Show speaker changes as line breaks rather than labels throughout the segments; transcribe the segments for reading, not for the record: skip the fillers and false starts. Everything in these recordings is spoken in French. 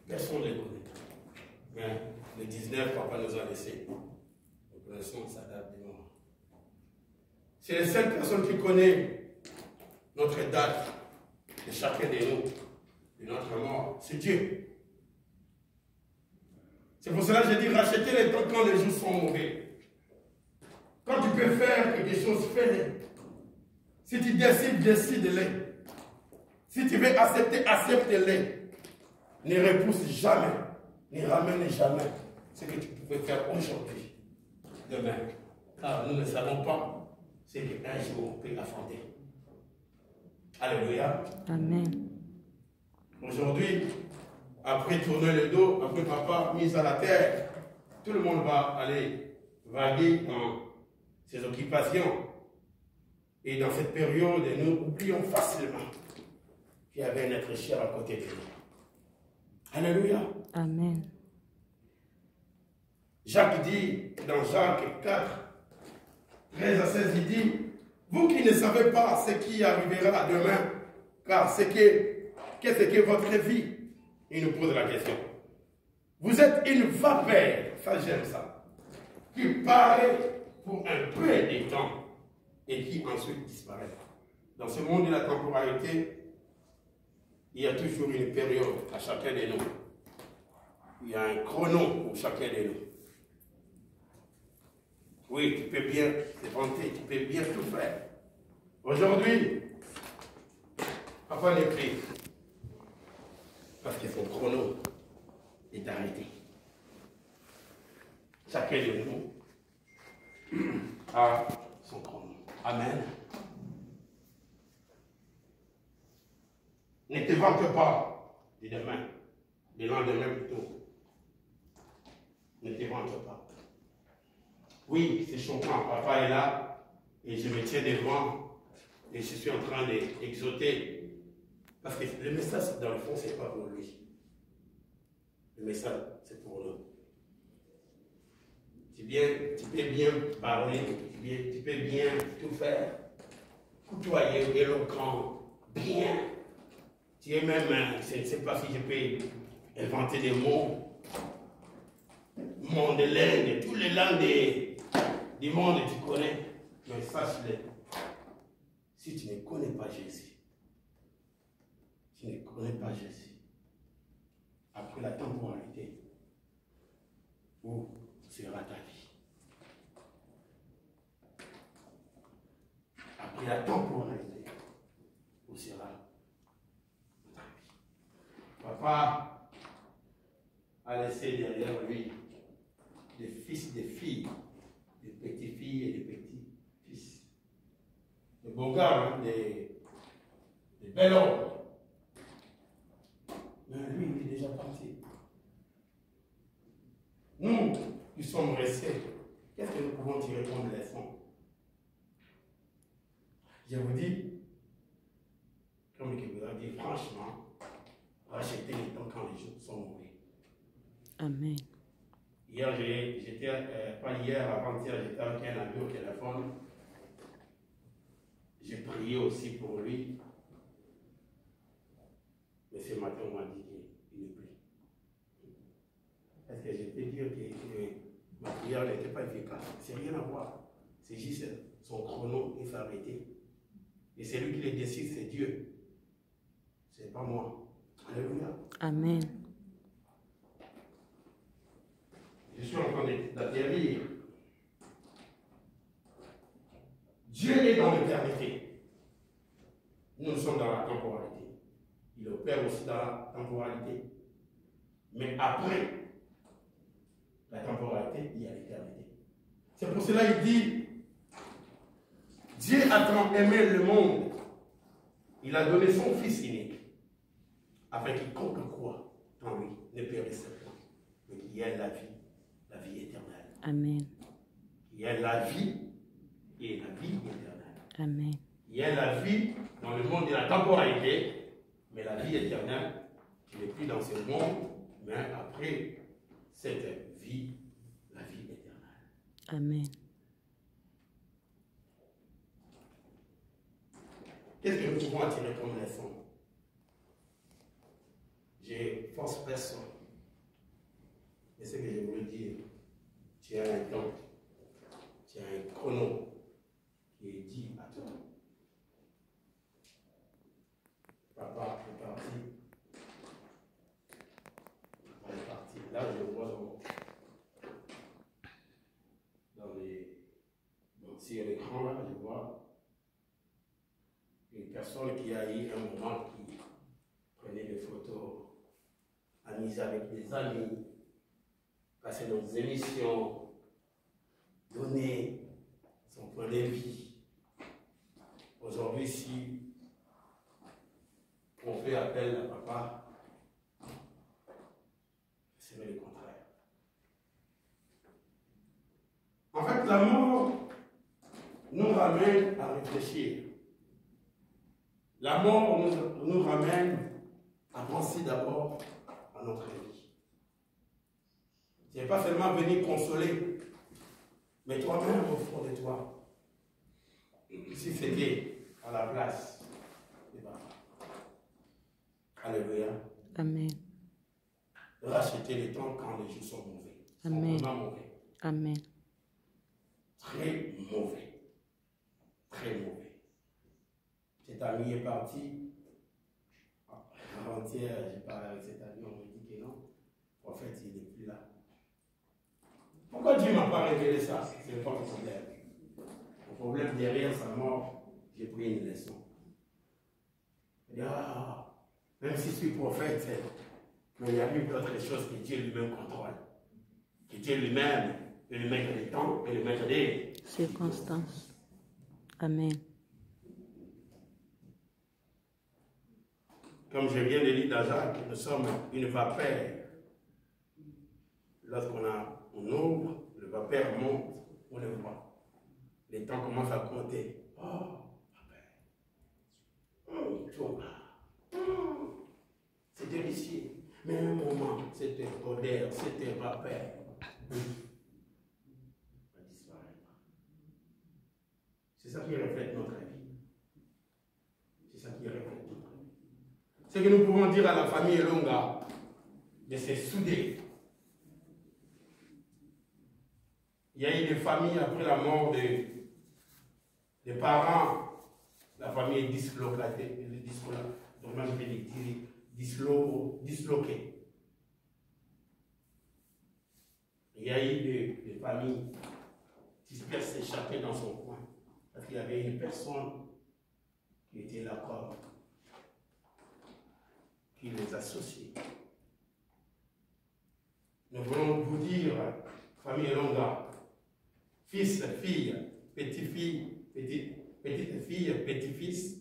Personne ne les connaît. Mais le 19, papa nous a laissé. Nous connaissons sa date de mort. C'est la seule personne qui connaît notre date de chacun de nous, de notre mort. C'est Dieu. C'est pour cela que je dis racheter les temps quand les jours sont mauvais. Quand tu peux faire quelque chose, fais-le. Si tu décides, décide-le. Si tu veux accepter, accepte-le. Ne repousse jamais, ne ramène jamais ce que tu pouvais faire aujourd'hui, demain. Car nous ne savons pas ce qu'un jour on peut affronter. Alléluia.
Amen.
Aujourd'hui, après tourner le dos, après papa mis à la terre, tout le monde va aller vaguer dans ses occupations. Et dans cette période, nous oublions facilement qu'il y avait un être cher à côté de nous. Alléluia.
Amen.
Jacques dit, dans Jacques 4, 13 à 16, il dit, vous qui ne savez pas ce qui arrivera demain, car qu'est-ce que votre vie? Il nous pose la question. Vous êtes une vapeur, ça j'aime ça, qui paraît pour un peu de temps et qui ensuite disparaît. Dans ce monde de la temporalité, il y a toujours une période à chacun de nous. Il y a un chrono pour chacun de nous. Oui, tu peux bien te vanter, tu peux bien tout faire. Aujourd'hui, papa n'est plus. Parce que son chrono est arrêté. Chacun de nous a son chrono. Amen. Ne te vante pas de demain, de lendemain plutôt. Ne te vante pas. Oui, c'est choquant. Papa est là et je me tiens devant et je suis en train d'exhorter. Parce que le message, dans le fond, ce n'est pas pour lui. Le message, c'est pour nous. Tu peux bien parler, tu peux bien tout faire. Côtoyer, éloquent, bien. Tu es même, je ne sais pas si je peux inventer des mots. Monde, langue, toutes les langues du monde, tu connais. Mais sache-le, si tu ne connais pas Jésus, tu ne connais pas Jésus, après la temporalité, où sera ta vie? Après la temporalité, où sera ta vie? Papa a laissé derrière lui des fils, des filles, des petites filles et des petits fils. Des beaux gars, hein, des bel hommes. Mais lui, il est déjà parti. Nous, qui sommes restés, qu'est-ce que nous pouvons tirer comme leçon? Je vous dis, comme il vous a dit, franchement, rachetez les temps quand les jours sont mauvais.
Amen.
Hier, j'étais, pas hier, avant-hier, j'étais avec un ami au téléphone. J'ai prié aussi pour lui. Mais ce matin, on m'a dit qu'il n'est plus. Est-ce que je peux dire que ma prière n'était pas efficace? C'est rien à voir. C'est juste son chrono, il s'est arrêté. Et c'est lui qui le décide, c'est Dieu. C'est pas moi. Alléluia.
Amen.
Je suis en train d'atterrir. Dieu est dans l'éternité. Nous sommes dans la temporalité. Il opère aussi dans la temporalité. Mais après la temporalité, il y a l'éternité. C'est pour cela qu'il dit, Dieu a tant aimé le monde, il a donné son Fils unique, afin qu'il compte quoi en lui ne périsse pas, mais qu'il y ait la vie éternelle.
Amen.
Il y a la vie et la vie éternelle.
Amen.
Il y a la vie dans le monde de la temporalité, mais la vie éternelle, tu n'es plus dans ce monde, mais après cette vie, la vie éternelle.
Amen.
Qu'est-ce que nous pouvons attirer comme leçon? Je force personne Et ce que je voulais dire, tu as un temps, tu as un chrono qui est dit à toi. Papa est parti. Papa est parti. Là, je vois sur l'écran, là, je vois une personne qui a eu un moment qui prenait des photos amusées avec des amis, passait dans des émissions, donner son point de vie. Aujourd'hui, si on fait appel à papa, c'est le contraire. En fait, la mort nous ramène à réfléchir. La mort nous ramène à penser d'abord à notre vie. Tu n'es pas seulement venu consoler, mais toi-même au fond de toi, si c'était à la place de papa. Alléluia.
Amen.
Racheter les temps quand les jours sont mauvais.
Amen.
Vraiment mauvais.
Amen.
Très mauvais. Très mauvais. Cet ami est parti. Avant-hier, j'ai parlé avec cet ami, on me dit que non. Le prophète, il n'est plus là. Pourquoi Dieu ne m'a pas révélé ça? C'est pas le problème. Le problème derrière sa mort, j'ai pris une leçon. Même si je suis prophète, mais il y a eu d'autres choses que Dieu lui-même contrôle. Que Dieu lui-même peut lui mettre des temps et lui mettre des
circonstances. Amen.
Comme je viens de lire dans Jacques, nous sommes une vapeur. Lorsqu'on ouvre, le vapeur monte, on le voit. Les temps commencent à compter. Oh, c'est délicieux. Mais un moment, c'était odeur, c'était vapeur. Va disparaître. C'est ça qui reflète notre vie. C'est ça qui reflète notre vie. Ce que nous pouvons dire à la famille Elonga, de se souder. Il y a eu des familles après la mort des parents. La famille est disloquée. Il y a eu des familles dispersées, chacun dans son coin. Parce qu'il y avait une personne qui était là comme qui les associait. Nous voulons vous dire, famille Longa, fils, fille, petit-fille, petite fille, petit-fils,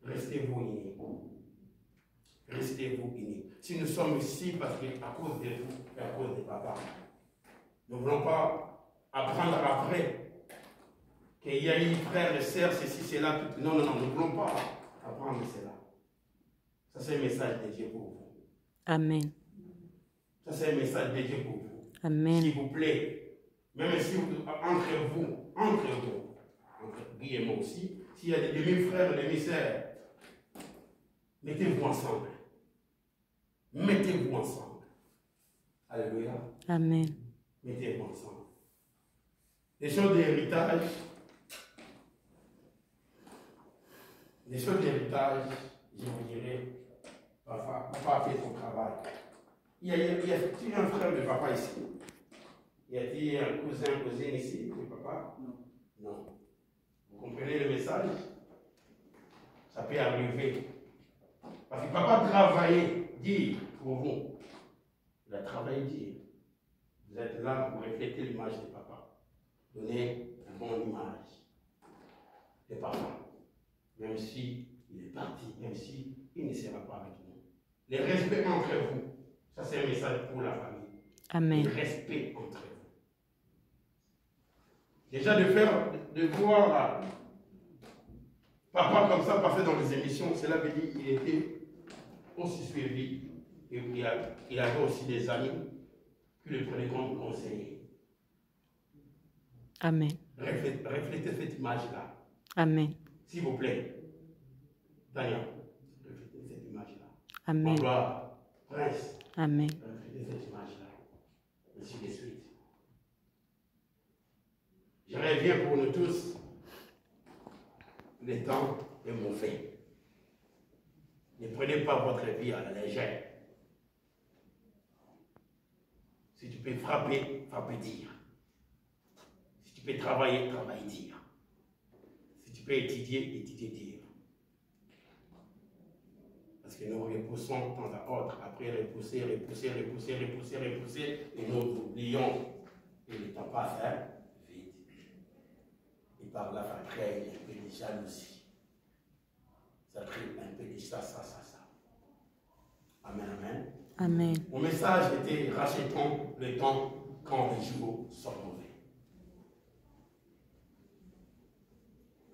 restez-vous unis. Restez-vous unis. Si nous sommes ici, parce qu'à cause de vous et à cause de papa, nous ne voulons pas apprendre après qu'il y a eu frère et sœur, ceci, cela, tout. Non, non, non, nous ne voulons pas apprendre cela. Ça, c'est un message de Dieu pour vous.
Amen.
Ça, c'est un message de Dieu pour vous.
Amen.
S'il vous plaît, même si entre vous, entre Guy et moi aussi, s'il y a des demi-frères et demi-sœurs, mettez-vous ensemble. Mettez-vous ensemble. Alléluia.
Amen.
Mettez-vous ensemble. Les choses d'héritage, je vous dirais, papa a fait son travail. Il y a un frère de papa ici. Il y a un cousin, cousine ici, de papa? Non. Non. Vous comprenez le message? Ça peut arriver. Parce que papa travaillait, dit pour vous. Il a travaillé, dit. Vous êtes là pour refléter l'image de papa. Donner une bonne image de papa. Même si il est parti, même si il ne sera pas avec nous. Le respect entre vous. Ça, c'est un message pour la famille.
Amen.
Le respect entre vous. Déjà de voir papa comme ça passer dans les émissions, cela veut dire qu'il était aussi suivi et il avait aussi des amis qui le prenaient comme conseiller.
Amen.
Reflétez cette image-là.
Amen.
S'il vous plaît. Daniel, reflétez cette image-là.
Amen.
Gloire, Prince.
Amen.
Reflétez cette image-là. Ainsi de suite. Je reviens pour nous tous. Le temps est mauvais. Ne prenez pas votre vie à la légère. Si tu peux frapper, frapper dire. Si tu peux travailler, travailler dire. Si tu peux étudier, étudier dire. Parce que nous repoussons de temps à autre, après repousser, et nous oublions et le temps passe vite. Et par là, ça crée un peu de jalousie. Ça crée un peu de ça. Amen, amen.
Amen.
Mon message était rachetons le temps quand les jours sont mauvais.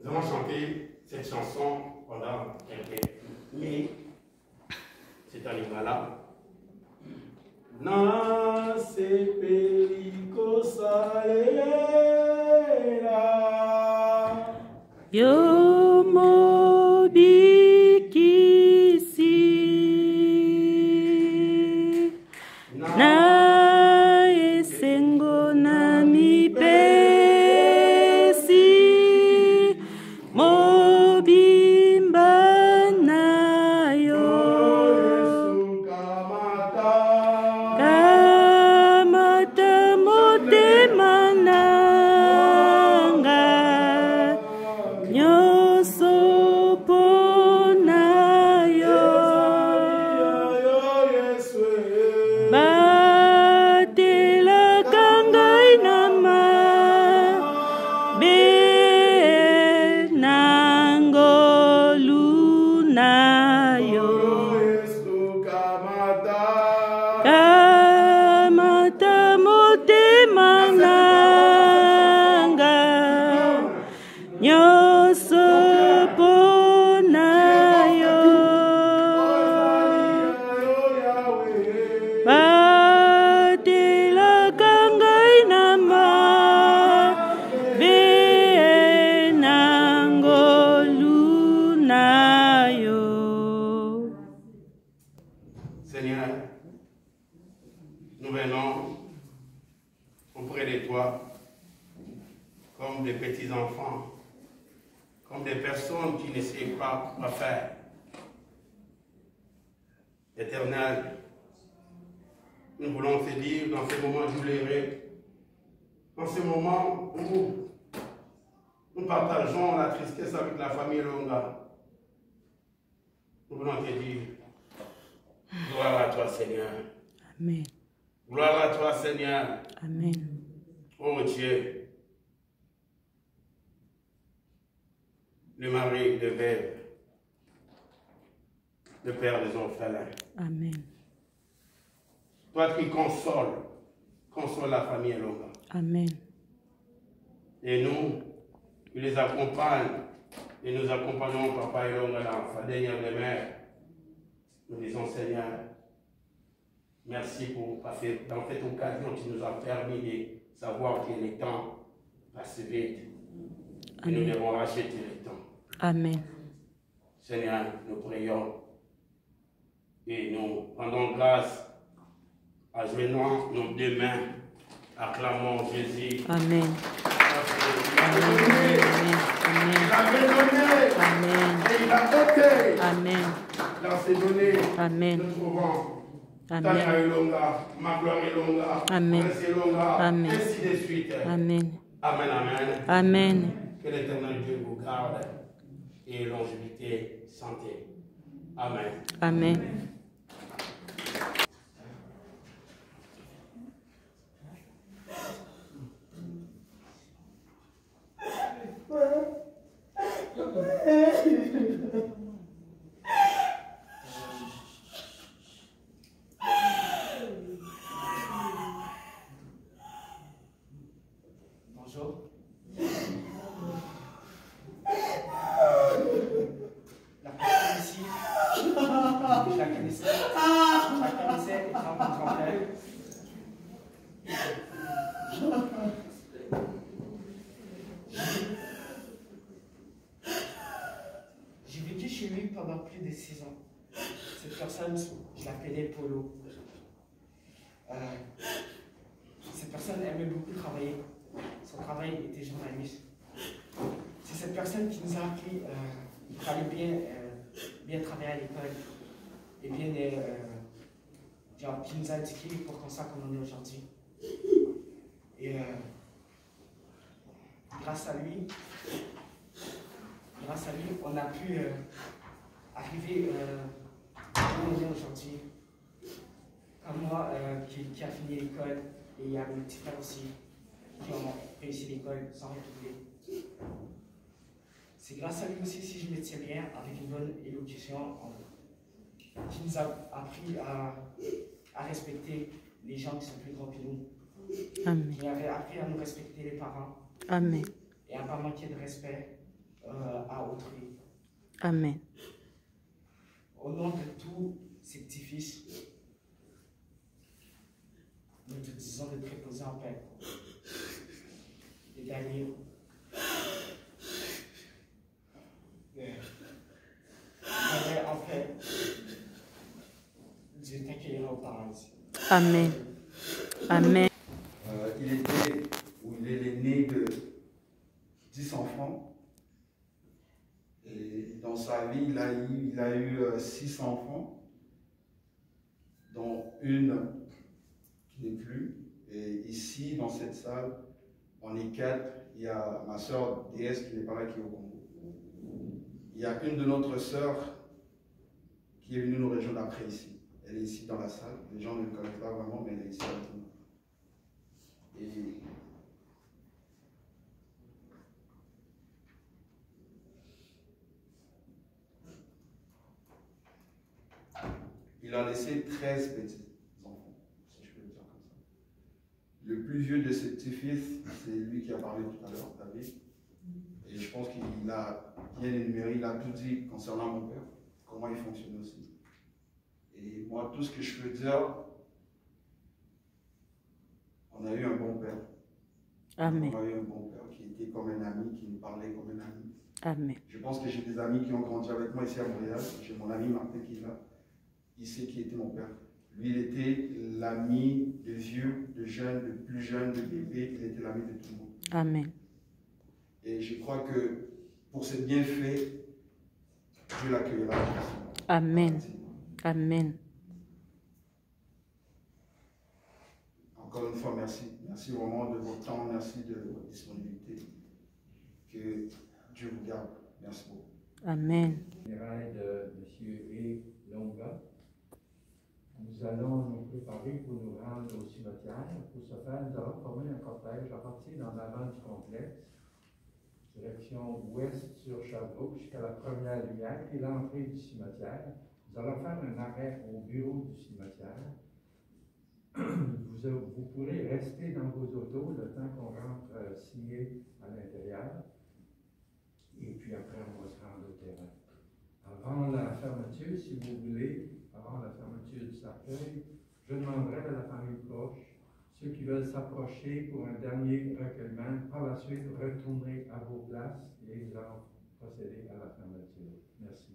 Nous allons chanter cette chanson pendant quelques minutes. C'est un livre-là. Nasce perico salela.
Yo mobikisi na esengo na mipesi mobimba na yo kamata motema nanga nyonso pona yo batelaka ngai na mabe na ngolu na yo kamata motema nanga nyonso pona yo batelaka ngai na mabe na ngolu na yo.
Seigneur, nous venons auprès de toi comme des petits enfants, comme des personnes qui ne savent pas quoi faire. Éternel, nous voulons te dire dans ce moment douloureux, dans ce moment où nous partageons la tristesse avec la famille Longa, nous voulons te dire, gloire à toi Seigneur.
Amen.
Gloire à toi Seigneur.
Amen.
Oh Dieu, le mari de veuve, le père des orphelins.
Amen.
Toi qui console la famille Longa.
Amen.
Et nous, qui les accompagnent, et nous accompagnons Papa Longa dans sa dernière demeure. Nous disons Seigneur, merci pour passer dans cette occasion qui nous a permis de savoir que le temps passe vite. Et nous devons racheter le temps.
Amen.
Seigneur, nous prions et nous rendons grâce, agenouillant nos deux mains, acclamons Jésus.
Amen.
Amen.
Amen.
Il avait donné
Amen.
et il a ôté.
Amen.
Dans ces données,
Amen.
nous trouvons
Amen.
Tania Elonga, ma gloire Elonga,
Amen.
Prince Elonga,
Amen.
ainsi de suite.
Amen.
Amen, amen.
Amen.
Que l'Éternel Dieu vous garde et longévité, santé. Amen.
Amen.
Bonjour. La personne ici, je la connaissais et en rencontrer. J'ai vécu chez lui pendant plus de 6 ans. Cette personne, je l'appelais Polo. Cette personne aimait beaucoup travailler. Son travail était journaliste. C'est cette personne qui nous a appris qu'il fallait bien travailler à l'école et qui nous a éduqués pour qu'on soit comme on est aujourd'hui. Et grâce à lui, on a pu arriver où on est aujourd'hui. Comme moi, qui a fini l'école, et il y a mes petits frères aussi qui ont réussi l'école sans redoubler. C'est grâce à lui aussi, si je me tiens bien, avec une bonne élocution, qui nous a appris à respecter les gens qui sont plus grands que nous.
Amen.
Qui avait appris à nous respecter les parents.
Amen.
Et à ne pas manquer de respect à autrui.
Amen.
Au nom de tous ces petits-fils, nous te disons de te reposer en paix et d'aller en paix. Dieu t'accueillera au paradis.
Amen. Amen.
Il est l'aîné de 10 enfants. Et dans sa vie, il a eu 6 enfants, dont une qui n'est plus. Et ici, dans cette salle, on est 4. Il y a ma soeur DS qui n'est pas là, qui est au Congo. Il y a une de notre sœurs qui est venue nous rejoindre après ici. Elle est ici dans la salle. Les gens ne le connaissent pas vraiment, mais elle est ici avec nous. Et il a laissé 13 petits enfants, si je peux le dire comme ça. Le plus vieux de ses petits-fils, c'est lui qui a parlé tout à l'heure, David. Et je pense qu'il a bien énuméré, il a tout dit concernant mon père, comment il fonctionne aussi. Et moi, tout ce que je peux dire, on a eu un bon père.
Amen.
On a eu un bon père qui était comme un ami, qui nous parlait comme un ami.
Amen.
Je pense que j'ai des amis qui ont grandi avec moi ici à Montréal. J'ai mon ami Martin qui est là. Il sait qui était mon père. Lui, il était l'ami de vieux, de jeunes, de plus jeunes, de bébés. Il était l'ami de tout le monde.
Amen.
Et je crois que pour ce bienfait, Dieu l'accueillera.
Amen. Amen.
Encore une fois, merci. Merci vraiment de votre temps. Merci de votre disponibilité. Que Dieu vous garde. Merci beaucoup.
Amen.
Funérailles de M. E. Longa. Nous allons nous préparer pour nous rendre au cimetière. Pour ce faire, nous allons former un cortège à partir en avant du complexe, direction ouest sur Sherbrooke jusqu'à la première lumière et l'entrée du cimetière. Nous allons faire un arrêt au bureau du cimetière. Vous pourrez rester dans vos autos le temps qu'on rentre signer à l'intérieur. Et puis après, on va se rendre au terrain. Avant la fermeture, si vous voulez, avant la fermeture du cercueil, je demanderai à la famille proche, ceux qui veulent s'approcher pour un dernier recueillement, par la suite retourner à vos places et nous allons procéder à la fermeture. Merci.